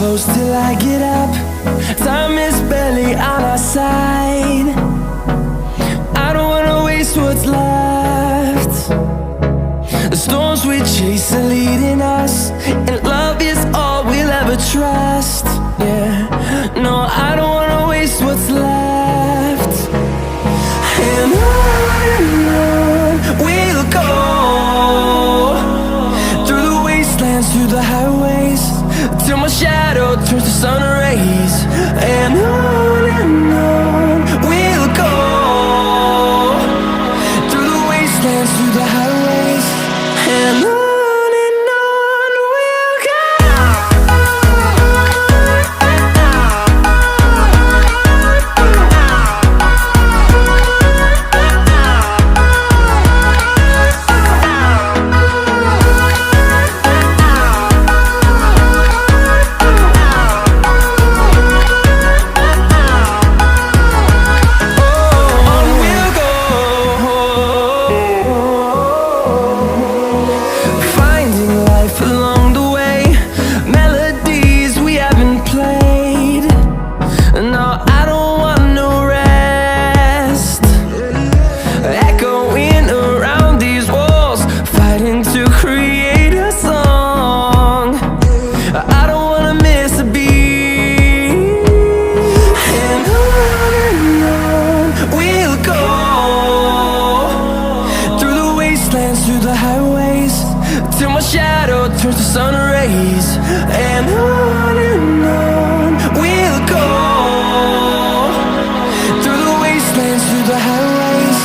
close till I get up. Time is barely on our side. I don't wanna waste what's left. The storms we chase are leading us, and love is all we'll ever trust. Yeah, no, I don't wanna waste what's left. And on we'll go, through the wastelands, through the highways, till my shadow turns to sun rays. And on we'll go, through the wastelands, through the highways, and on. Through the highways, till my shadow turns to sun rays. And on we'll go, through the wastelands, through the highways,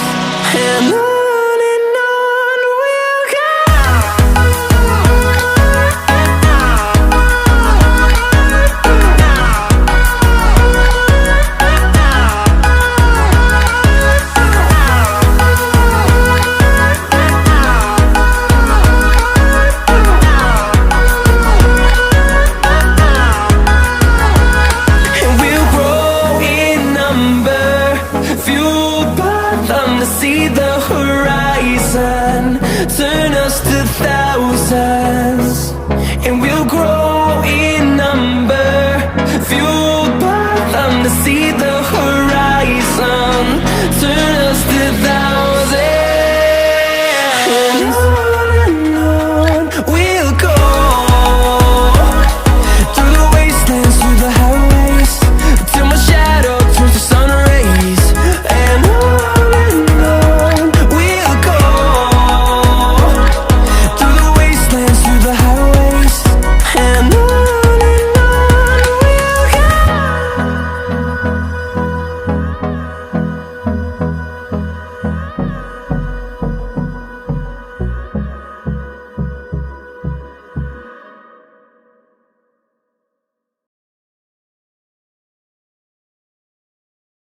and on. See the horizon, turn us to thousands.